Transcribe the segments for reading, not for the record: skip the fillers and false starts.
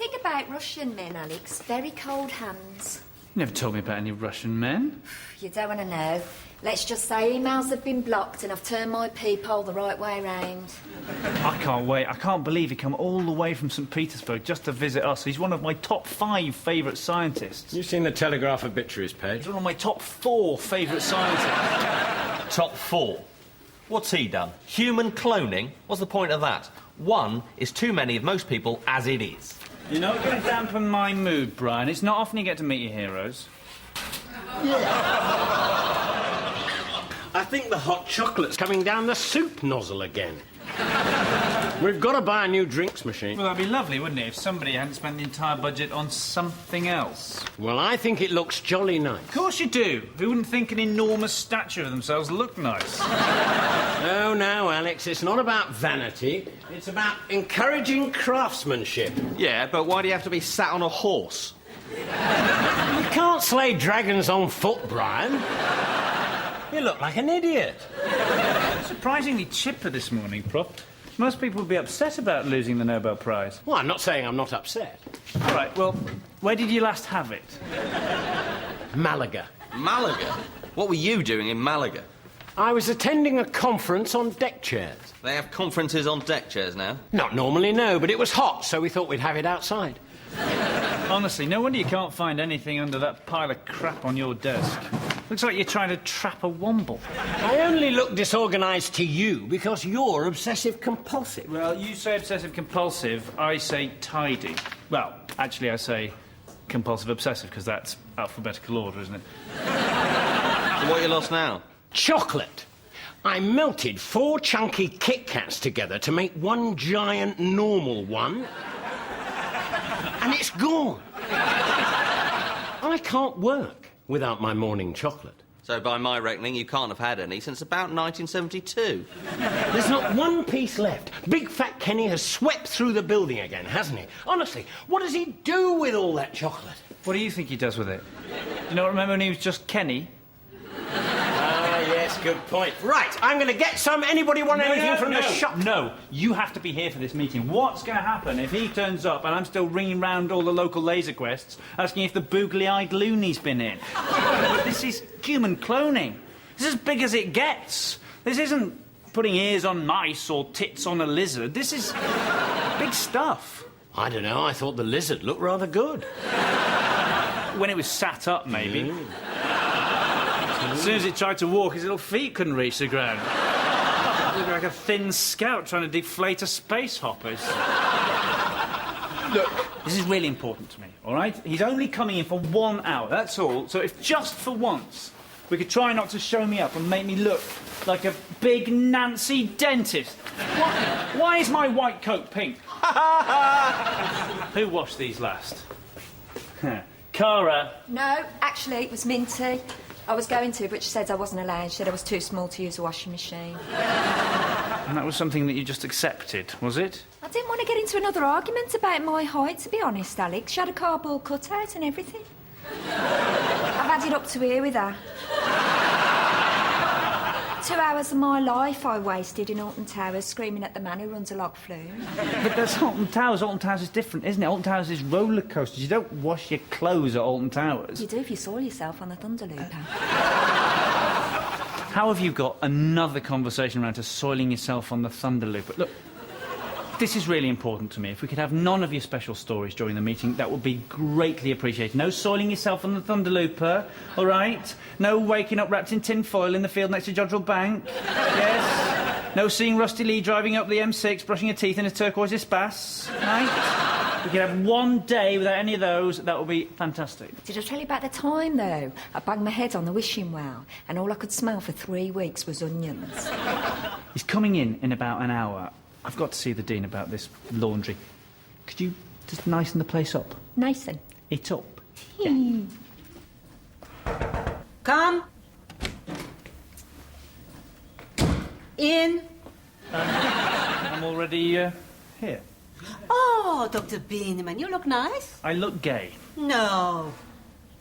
thing about Russian men, Alex, very cold hands. You never told me about any Russian men. You don't want to know. Let's just say emails have been blocked and I've turned my peephole the right way round. I can't wait. I can't believe he come all the way from St. Petersburg just to visit us. He's one of my top 5 favourite scientists. You've seen the Telegraph obituaries page? He's one of my top 4 favourite scientists. Top 4? What's he done? Human cloning? What's the point of that? 1 is too many of most people as it is. You're not going to dampen my mood, Brian. It's not often you get to meet your heroes. I think the hot chocolate's coming down the soup nozzle again. We've got to buy a new drinks machine. Well, that'd be lovely, wouldn't it, if somebody hadn't spent the entire budget on something else? Well, I think it looks jolly nice. Of course you do. Who wouldn't think an enormous statue of themselves looked nice? No, Alex, it's not about vanity. It's about encouraging craftsmanship. Yeah, but why do you have to be sat on a horse? You can't slay dragons on foot, Brian. You look like an idiot. Surprisingly chipper this morning, Prof. Most people would be upset about losing the Nobel Prize. Well, I'm not saying I'm not upset. All right, well, where did you last have it? Malaga. Malaga? What were you doing in Malaga? I was attending a conference on deck chairs. They have conferences on deck chairs now? Not normally, no, but it was hot, so we thought we'd have it outside. Honestly, no wonder you can't find anything under that pile of crap on your desk. Looks like you're trying to trap a womble. I only look disorganised to you because you're obsessive-compulsive. Well, you say obsessive-compulsive, I say tidy. Well, actually, I say compulsive-obsessive, because that's alphabetical order, isn't it? So what you lost now? Chocolate. I melted 4 chunky Kit Kats together to make one giant normal one. And it's gone. I can't work without my morning chocolate. So by my reckoning, you can't have had any since about 1972. There's not one piece left. Big Fat Kenny has swept through the building again, hasn't he? Honestly, what does he do with all that chocolate? What do you think he does with it? Do you not remember when he was just Kenny? Yes, good point. Right, I'm going to get some. Anybody want anything from the shop? No, you have to be here for this meeting. What's going to happen if he turns up and I'm still ringing round all the local laser quests asking if the boogly-eyed loony's been in? This is human cloning. This is as big as it gets. This isn't putting ears on mice or tits on a lizard. This is big stuff. I don't know. I thought the lizard looked rather good. When it was sat up, maybe. As soon as it tried to walk, his little feet couldn't reach the ground. It looked like a thin scout trying to deflate a space hopper. Look, this is really important to me, all right? He's only coming in for 1 hour, that's all. So if just for once we could try not to show me up and make me look like a big Nancy dentist. Why is my white coat pink? Who washed these last? Cara. No, actually, it was Minty. I was going to, but she said I wasn't allowed. She said I was too small to use a washing machine. And that was something that you just accepted, was it? I didn't want to get into another argument about my height, to be honest, Alex. She had a cardboard cutout and everything. I've had it up to here with her. 2 hours of my life I wasted in Alton Towers screaming at the man who runs a log flume. But that's Alton Towers. Alton Towers is different, isn't it? Alton Towers is roller coasters. You don't wash your clothes at Alton Towers. You do if you soil yourself on the Thunderlooper. How have you got another conversation around to soiling yourself on the Thunderlooper? Look, this is really important to me. If we could have none of your special stories during the meeting, that would be greatly appreciated. No soiling yourself on the Thunderlooper, all right? No waking up wrapped in tin foil in the field next to Jodrell Bank. Yes? No seeing Rusty Lee driving up the M6, brushing her teeth in a turquoise Espace, right? We could have 1 day without any of those. That would be fantastic. Did I tell you about the time, though? I banged my head on the wishing well, and all I could smell for 3 weeks was onions. He's coming in about an hour. I've got to see the Dean about this laundry. Could you just nicen the place up? Nicen? It up. Yeah. Come. In. I'm already here. Oh, Dr. Beaneman, you look nice. I look gay. No.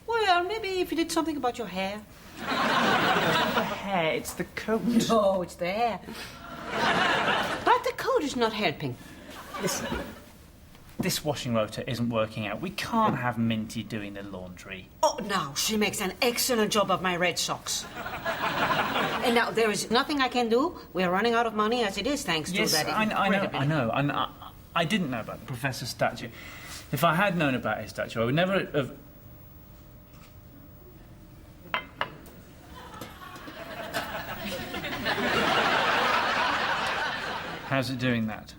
Well, maybe if you did something about your hair. It's not the hair, it's the coat. No, it's the hair. But the coat is not helping. Listen. this washing rota isn't working out. We can't have Minty doing the laundry. Oh, now, she makes an excellent job of my red socks. And now, there is nothing I can do. We're running out of money as it is, thanks Yes, to that. I know. I didn't know about the Professor's statue. If I had known about his statue, I would never have... How's it doing that?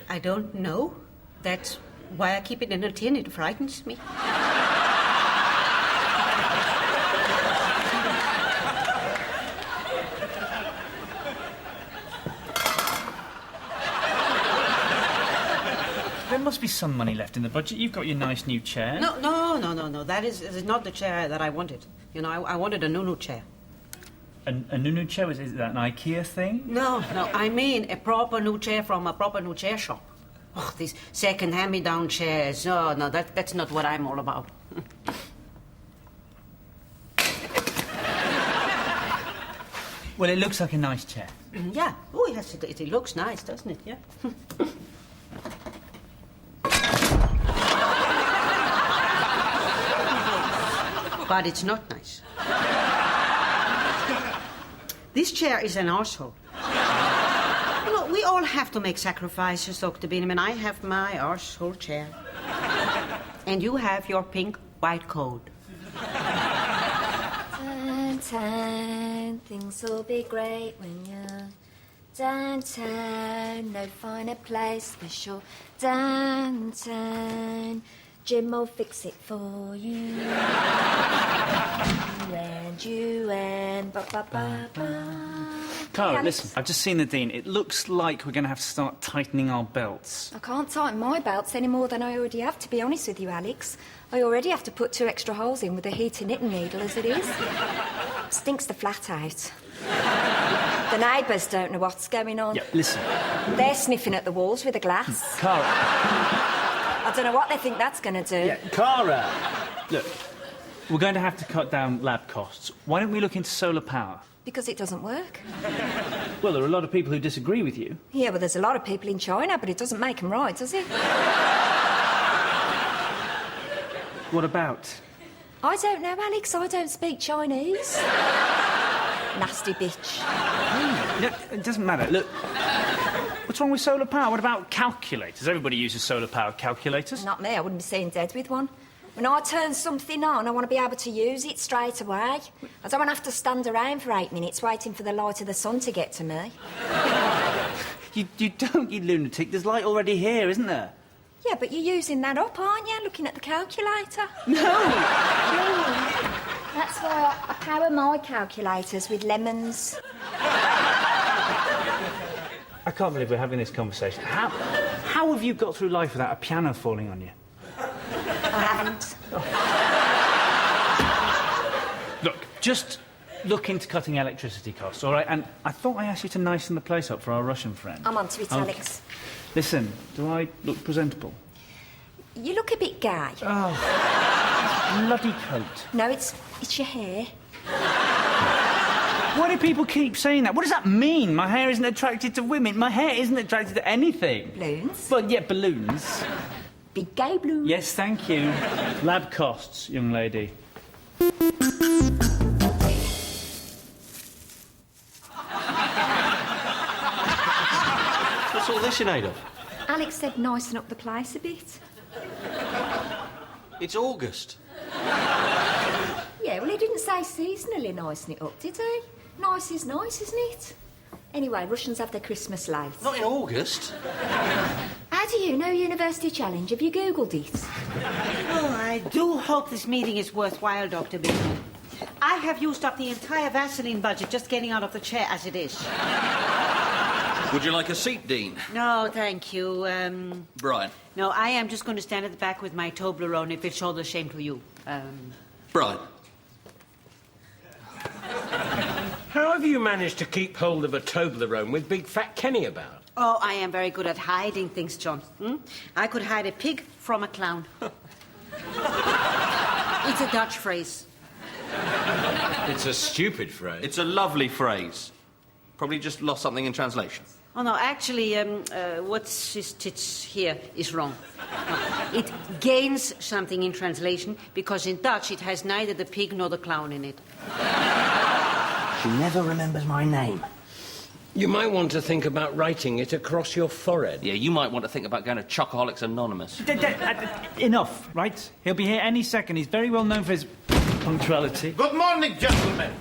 I don't know. That's why I keep it in a tin. It frightens me. There must be some money left in the budget. You've got your nice new chair. No. That is not the chair that I wanted. You know, I wanted a Nunu chair. A new chair? Is that an IKEA thing? No. I mean a proper new chair from a proper new chair shop. Oh, these second hand-me-down chairs. No, that's not what I'm all about. Well, it looks like a nice chair. Yeah. Oh, yes, it looks nice, doesn't it? Yeah. But it's not nice. This chair is an arsehole. You know, we all have to make sacrifices, Dr. Beanham, and I have my arsehole chair. And you have your pink white coat. Downtown, things will be great when you're downtown. No finer place for sure. Downtown, Jim will fix it for you. You and ba ba ba ba. Cara, listen, I've just seen the Dean. It looks like we're going to have to start tightening our belts. I can't tighten my belts any more than I already have, to be honest with you, Alex. I already have to put 2 extra holes in with a heater knitting needle as it is. Stinks the flat out. The neighbours don't know what's going on. Yeah, listen. They're sniffing at the walls with a glass. Cara. I don't know what they think that's going to do. Yeah, Cara. Look, we're going to have to cut down lab costs. Why don't we look into solar power? Because it doesn't work. Well, there are a lot of people who disagree with you. Yeah, well, there's a lot of people in China, but it doesn't make them right, does it? What about? I don't know, Alex. I don't speak Chinese. Nasty bitch. Look, it doesn't matter. Look, what's wrong with solar power? What about calculators? Everybody uses solar power calculators. Not me. I wouldn't be seen dead with one. When I turn something on, I want to be able to use it straight away. I don't want to have to stand around for 8 minutes waiting for the light of the sun to get to me. You don't, you lunatic. There's light already here, isn't there? Yeah, but you're using that up, aren't you? Looking at the calculator. No! That's why I power my calculators with lemons. I can't believe we're having this conversation. How have you got through life without a piano falling on you? I haven't. Look, just look into cutting electricity costs, all right? And I thought I asked you to nicen the place up for our Russian friend. I'm onto it, Alex. Listen, do I look presentable? You look a bit gay. Oh, bloody coat. No, it's your hair. Why do people keep saying that? What does that mean? My hair isn't attracted to women. My hair isn't attracted to anything. Balloons? Well, yeah, balloons. Big gay balloons. Yes, thank you. Lab costs, young lady. What's all this, Sinead? Alex said nicen up the place a bit. It's August. Yeah, well, he didn't say seasonally nicen it up, did he? Nice is nice, isn't it? Anyway, Russians have their Christmas lights. Not in August. How do you know University Challenge? Have you Googled it? Oh, I do hope this meeting is worthwhile, Dr. B. I have used up the entire Vaseline budget just getting out of the chair as it is. Would you like a seat, Dean? No, thank you. Brian. No, I am just going to stand at the back with my Toblerone if it's all the shame to you. Brian. How have you managed to keep hold of a Toblerone with big fat Kenny about? Oh, I am very good at hiding things, John. I could hide a pig from a clown. It's a Dutch phrase. It's a stupid phrase. It's a lovely phrase. Probably just lost something in translation. Oh, no, actually, what's it here is wrong. No, it gains something in translation because in Dutch it has neither the pig nor the clown in it. She never remembers my name. You might want to think about writing it across your forehead. Yeah, you might want to think about going to Chocoholics Anonymous. Enough, right? He'll be here any second. He's very well known for his punctuality. Good morning, gentlemen.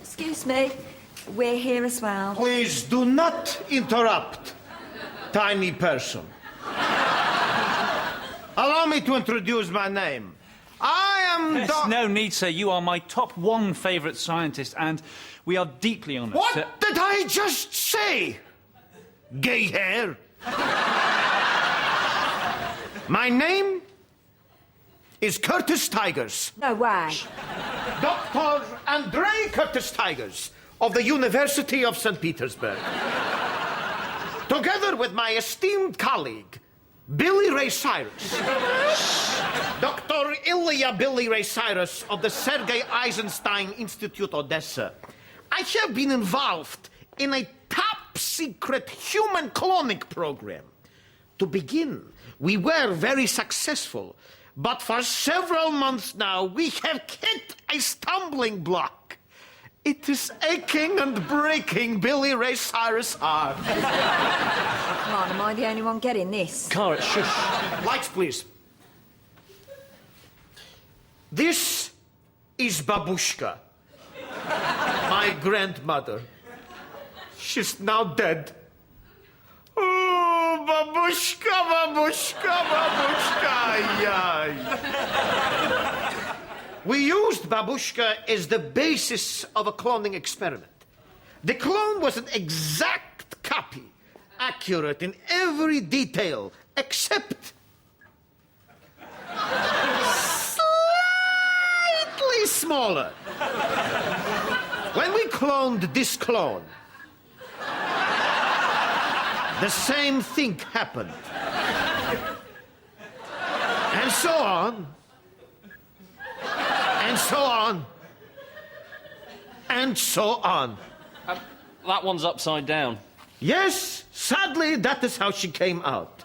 Excuse me. We're here as well. Please do not interrupt, tiny person. Allow me to introduce my name. I am Yes, no need, sir. You are my top one favourite scientist, and we are deeply honoured. What sir. did I just say? Gay hair. My name is Curtis Tigers. No way. Dr. Andrei Curtis Tigers of the University of St. Petersburg. Together with my esteemed colleague, Billy Ray Cyrus. Dr. Ilya Billy Ray Cyrus of the Sergei Eisenstein Institute, Odessa. I have been involved in a top-secret human cloning program. To begin, we were very successful, but for several months now, we have hit a stumbling block. It is aching and breaking Billy Ray Cyrus' heart. Come on, am I the only one getting this? Cara, shush. Lights, please. This is Babushka, my grandmother. She's now dead. Oh, Babushka, Babushka, Babushka, yay. We used Babushka as the basis of a cloning experiment. The clone was an exact copy, accurate in every detail, except slightly smaller. When we cloned this clone, the same thing happened. And so on. And so on. And so on. That one's upside down. Yes, sadly, that is how she came out.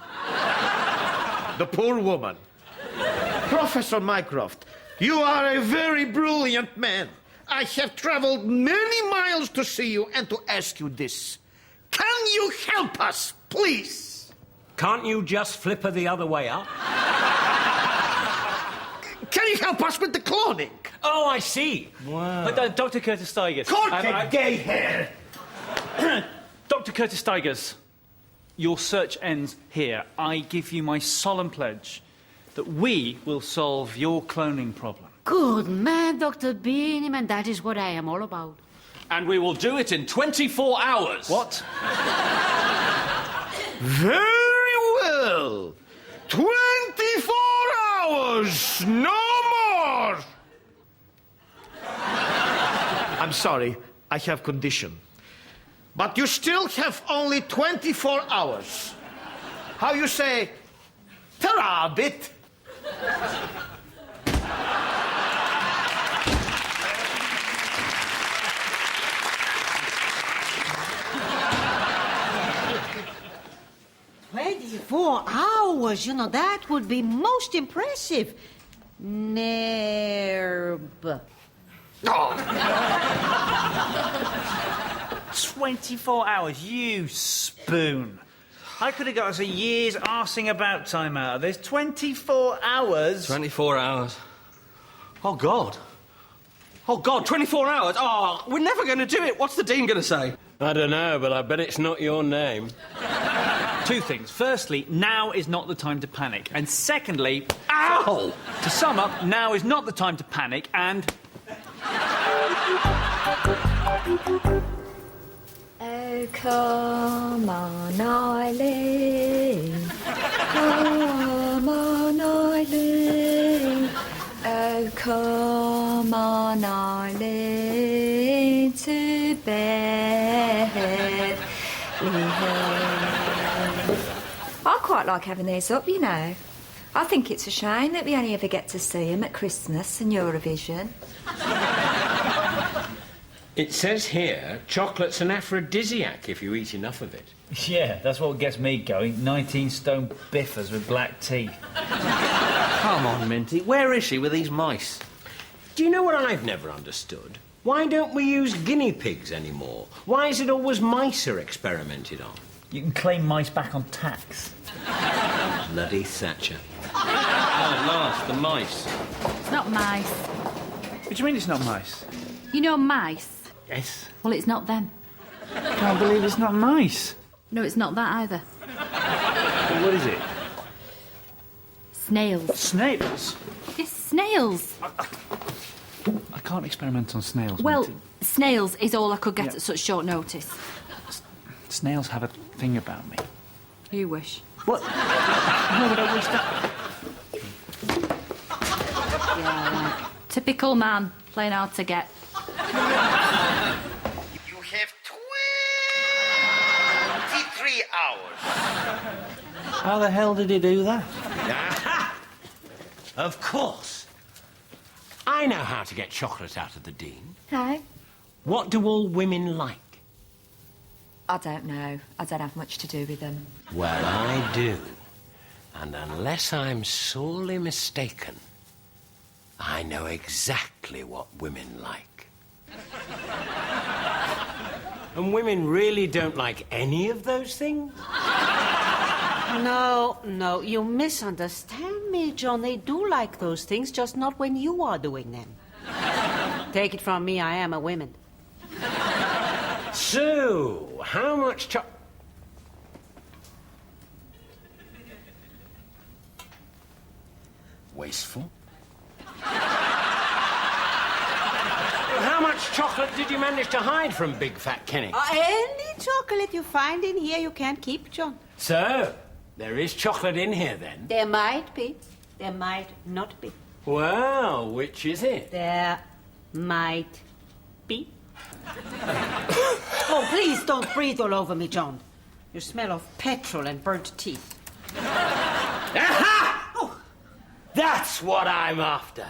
The poor woman. Professor Mycroft, you are a very brilliant man. I have traveled many miles to see you and to ask you this. Can you help us, please? Can't you just flip her the other way up? Can you help us with the cloning? Oh, I see. Wow. Dr. Curtis Tigers. Gay hair. Dr. Curtis Tigers, your search ends here. I give you my solemn pledge that we will solve your cloning problem. Good man, Dr. Beaneman. That is what I am all about. And we will do it in 24 hours. What? Very well. 24 hours, no more. I'm sorry, I have condition. But you still have only 24 hours. How you say, ta-ra, bit? $24 you know, that would be most impressive. Nerb. 24 hours, you spoon. I could have got us a year's arsing about time out of this. 24 hours? 24 hours. Oh, God. Oh, God, 24 hours? Oh, we're never going to do it. What's the Dean going to say? I don't know, but I bet it's not your name. Two things. Firstly, now is not the time to panic. And secondly, ow! To sum up, now is not the time to panic, and... Oh, come on, Eileen. Come on, Eileen. Oh, come on, Eileen, to bed. I quite like having these up, you know. I think it's a shame that we only ever get to see them at Christmas and Eurovision. It says here, chocolate's an aphrodisiac if you eat enough of it. Yeah, that's what gets me going. 19-stone biffers with black tea. Come on, Minty. Where is she with these mice? Do you know what I've never understood? Why don't we use guinea pigs anymore? Why is it always mice are experimented on? You can claim mice back on tax. Bloody Thatcher. At last, the mice. It's not mice. What do you mean it's not mice? You know mice? Yes. Well, it's not them. Can't believe it's not mice. No, it's not that either. Well, what is it? Snails. Snails? Yes, snails. I can't experiment on snails. Well, Minty. snails is all I could get Yeah. at such short notice. Snails have a thing about me. You wish. What? No, but I wish that... Yeah, right. Typical man, playing hard to get. You have 23 hours. How the hell did he do that? Aha! Of course. I know how to get chocolate out of the Dean. How? What do all women like? I don't know. I don't have much to do with them. Well, I do. And unless I'm sorely mistaken, I know exactly what women like. And women really don't like any of those things? No, you misunderstand me, John. They do like those things, just not when you are doing them. Take it from me, I am a woman. So, how much Wasteful. How much chocolate did you manage to hide from Big Fat Kenny? Any chocolate you find in here, you can't keep, John. So, there is chocolate in here then? There might be. There might not be. Well, which is it? There might be. Oh, please don't breathe all over me, John. You smell of petrol and burnt teeth. Aha! Oh. That's what I'm after.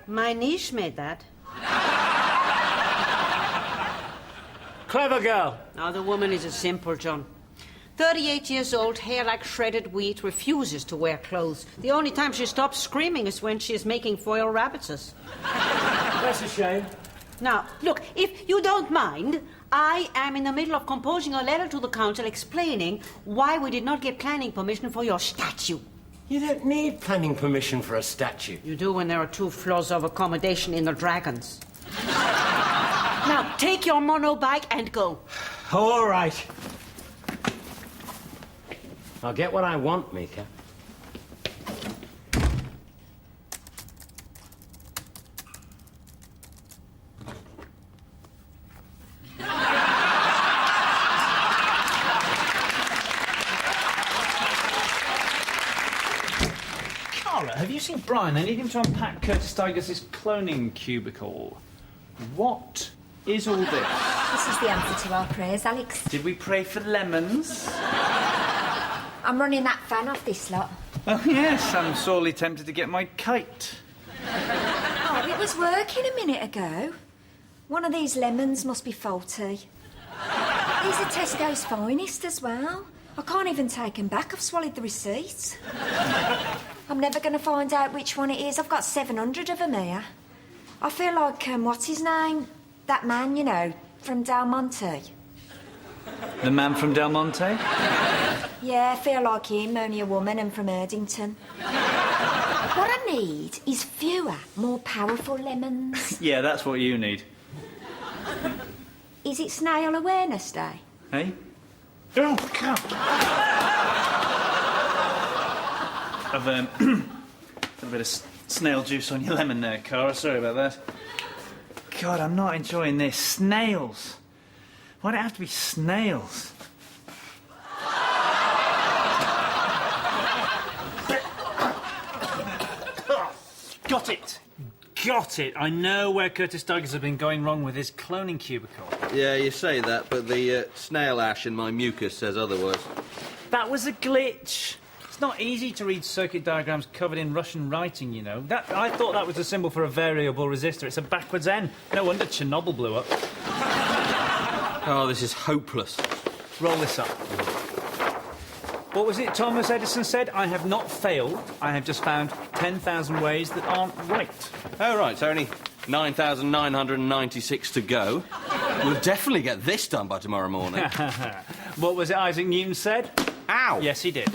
My niece made that. Clever girl. Now, the woman is a simple, John. 38 years old, hair like shredded wheat, refuses to wear clothes. The only time she stops screaming is when she is making foil rabbitses. That's a shame. Now, look, if you don't mind, I am in the middle of composing a letter to the council explaining why we did not get planning permission for your statue. You don't need planning permission for a statue. You do when there are 2 floors of accommodation in the Dragons. Now, take your monobike and go. All right. I'll get what I want, Mika. Cara, have you seen Brian? I need him to unpack Curtis Tiger's cloning cubicle. What is all this? This is the answer to our prayers, Alex. Did we pray for lemons? I'm running that fan off this lot. Oh, yes, I'm sorely tempted to get my kite. Oh, it was working a minute ago. One of these lemons must be faulty. These are Tesco's finest as well. I can't even take them back. I've swallowed the receipt. I'm never going to find out which one it is. I've got 700 of them here. I feel like, what's his name? That man, you know, from Del Monte. The man from Del Monte? Yeah, I feel like him, only a woman and from Erdington. What I need is fewer, more powerful lemons. Yeah, that's what you need. Is it Snail Awareness Day? Hey? Oh, God! I've got a bit of snail juice on your lemon there, Cara. Sorry about that. God, I'm not enjoying this. Snails. Why'd it have to be snails? Got it! Got it! I know where Curtis Douglas has been going wrong with his cloning cubicle. Yeah, you say that, but the snail ash in my mucus says otherwise. That was a glitch. It's not easy to read circuit diagrams covered in Russian writing, you know. I thought that was a symbol for a variable resistor. It's a backwards N. No wonder Chernobyl blew up. Oh, this is hopeless. Roll this up. What was it Thomas Edison said? I have not failed. I have just found 10,000 ways that aren't right. Oh, right, so only 9,996 to go. We'll definitely get this done by tomorrow morning. What was it Isaac Newton said? Ow! Yes, he did.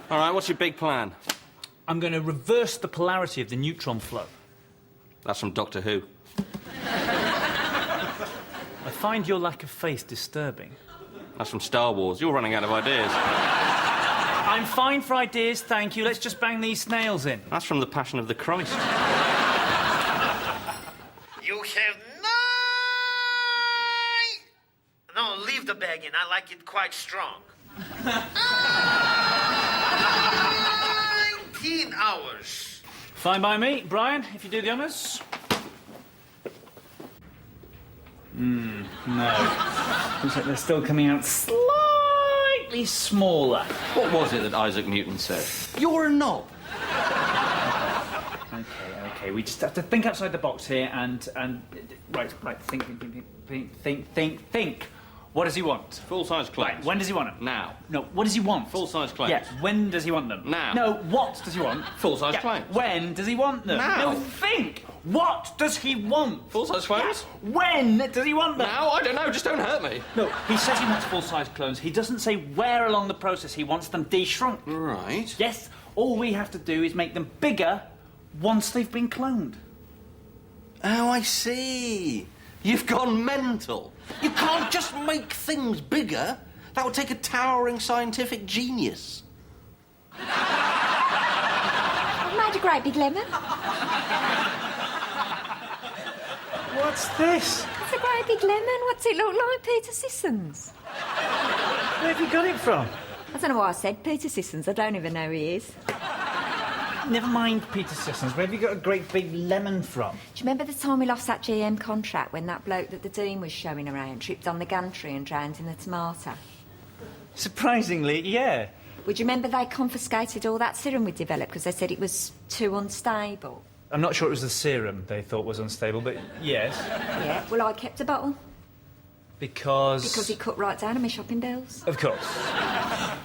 All right, what's your big plan? I'm going to reverse the polarity of the neutron flow. That's from Doctor Who. I find your lack of faith disturbing. That's from Star Wars. You're running out of ideas. I'm fine for ideas, thank you. Let's just bang these snails in. That's from The Passion of the Christ. You have 9... No, leave the bag in. I like it quite strong. 19 hours. Fine by me. Brian, if you do the honours. No. Looks like they're still coming out slightly smaller. What was it that Isaac Newton said? You're a knob. Okay, we just have to think outside the box here and right, think. What does he want? Full-size clothes. Right, when does he want them? Now. No, what does he want? Full-size clothes. Yeah, when does he want them? Now. No, what does he want? Full-size clothes. When does he want them? Now. No, think! What does he want? Full-size clothes? Yeah. When does he want them? Now? I don't know, just don't hurt me. No, he says he wants full-size clones. He doesn't say where along the process he wants them de-shrunk. Right. Yes, all we have to do is make them bigger once they've been cloned. Oh, I see. You've gone mental. You can't just make things bigger. That would take a towering scientific genius. I've made a great big lemon. What's this? It's a great big lemon. What's it look like, Peter Sissons? Where have you got it from? I don't know why I said Peter Sissons. I don't even know who he is. Never mind Peter Sissons. Where have you got a great big lemon from? Do you remember the time we lost that GM contract when that bloke that the Dean was showing around tripped on the gantry and drowned in the tomato? Surprisingly, yeah. Would you remember they confiscated all that serum we developed because they said it was too unstable? I'm not sure it was the serum they thought was unstable, but yes. Yeah, well, I kept a bottle. Because Because it cut right down on my shopping bills. Of course.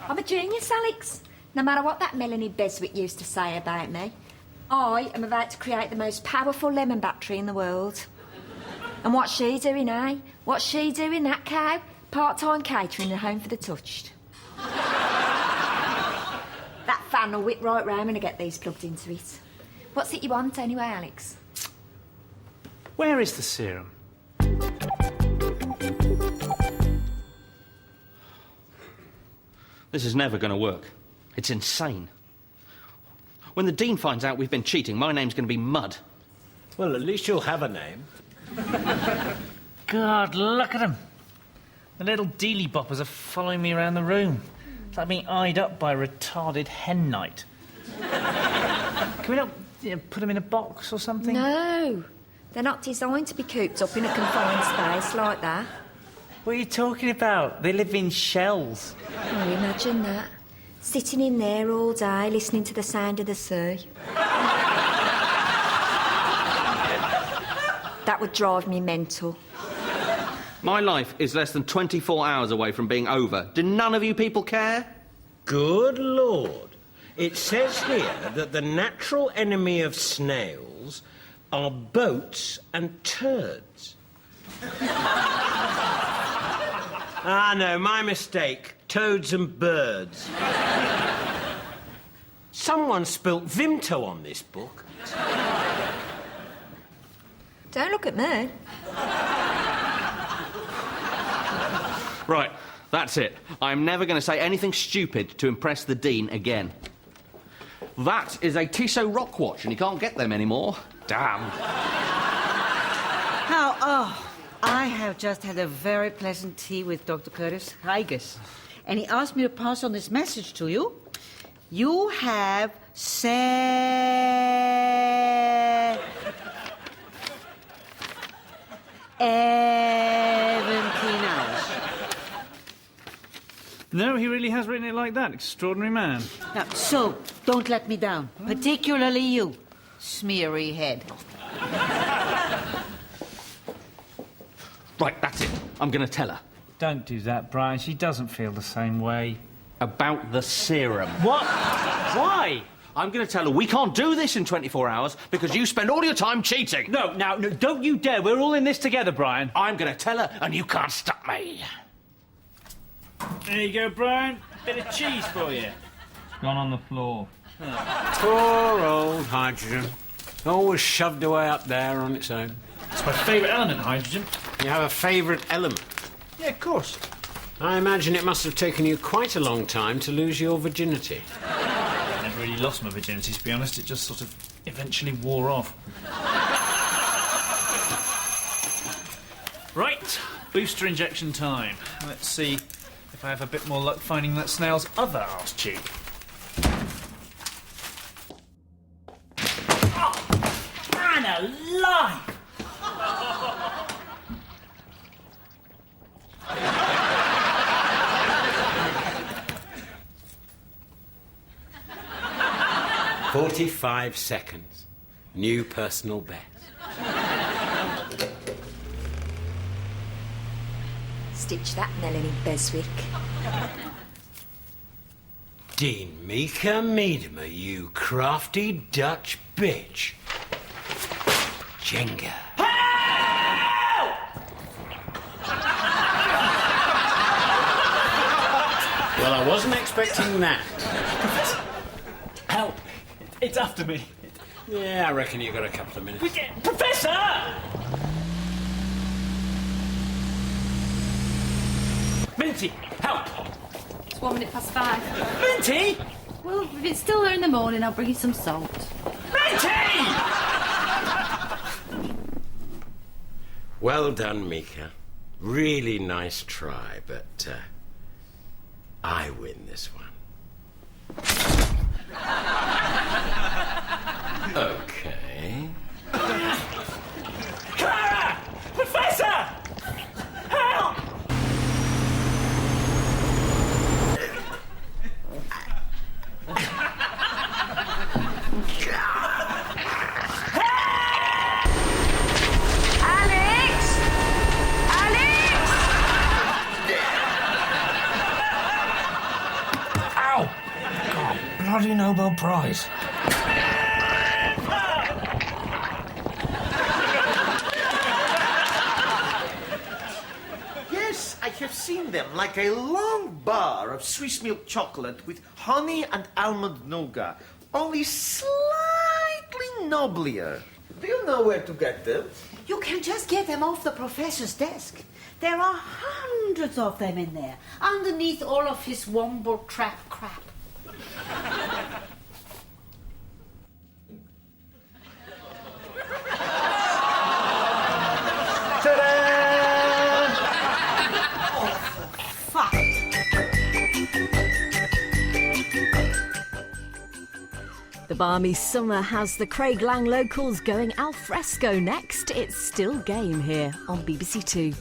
I'm a genius, Alex. No matter what that Melanie Beswick used to say about me, I am about to create the most powerful lemon battery in the world. And what's she doing, eh? What's she doing, that cow? Part-time catering in a home for the touched. That fan will whip right round when I get these plugged into it. What's it you want anyway, Alex? Where is the serum? This is never going to work. It's insane. When the Dean finds out we've been cheating, my name's going to be Mud. Well, at least you'll have a name. God, look at him. The little dealy boppers are following me around the room. It's like being eyed up by a retarded hen night. Can we not put them in a box or something? No, they're not designed to be cooped up in a confined space like that. What are you talking about? They live in shells. Oh, imagine that. Sitting in there all day, listening to the sound of the sea. That would drive me mental. My life is less than 24 hours away from being over. Do none of you people care? Good Lord. It says here that the natural enemy of snails are boats and turds. Ah, no, my mistake. Toads and birds. Someone spilt Vimto on this book. Don't look at me. Right, that's it. I'm never going to say anything stupid to impress the Dean again. That is a Tissot rock watch, and you can't get them anymore. Damn. I have just had a very pleasant tea with Dr. Curtis Higas, and he asked me to pass on this message to you. You have 17 hours. No, he really has written it like that. Extraordinary man. Now, so, don't let me down. Particularly you, smeary head. Right, that's it. I'm going to tell her. Don't do that, Brian. She doesn't feel the same way. About the serum. What? Why? I'm going to tell her we can't do this in 24 hours because you spend all your time cheating. No, don't you dare. We're all in this together, Brian. I'm going to tell her and you can't stop me. There you go, Brian. Bit of cheese for you. Gone on the floor. Poor old hydrogen. Always shoved away up there on its own. It's my favourite element, hydrogen. You have a favourite element? Yeah, of course. I imagine it must have taken you quite a long time to lose your virginity. I never really lost my virginity, to be honest. It just sort of eventually wore off. Right, booster injection time. Let's see if I have a bit more luck finding that snail's other arse cheek. Oh, man alive! "45 seconds. New personal best." Stitch that, Melanie Beswick. Dean Mika Miedema, you crafty Dutch bitch. Jenga. Well, I wasn't expecting that. Help! It's after me. Yeah, I reckon you got a couple of minutes. Professor! Minty, help! It's 1 minute past 5. Minty! Well, if it's still there in the morning, I'll bring you some salt. Minty! Well done, Mika. Really nice try, but I win this one. Okay. Clara! Professor! Help! Alex! Alex! Ow! God, bloody Nobel Prize. Yes, I have seen them, like a long bar of Swiss milk chocolate with honey and almond nougat, only slightly nobblier. Do you know where to get them? You can just get them off the professor's desk. There are hundreds of them in there, underneath all of his womble trap crap. The balmy summer has the Craig Lang locals going al fresco next. It's still game here on BBC Two.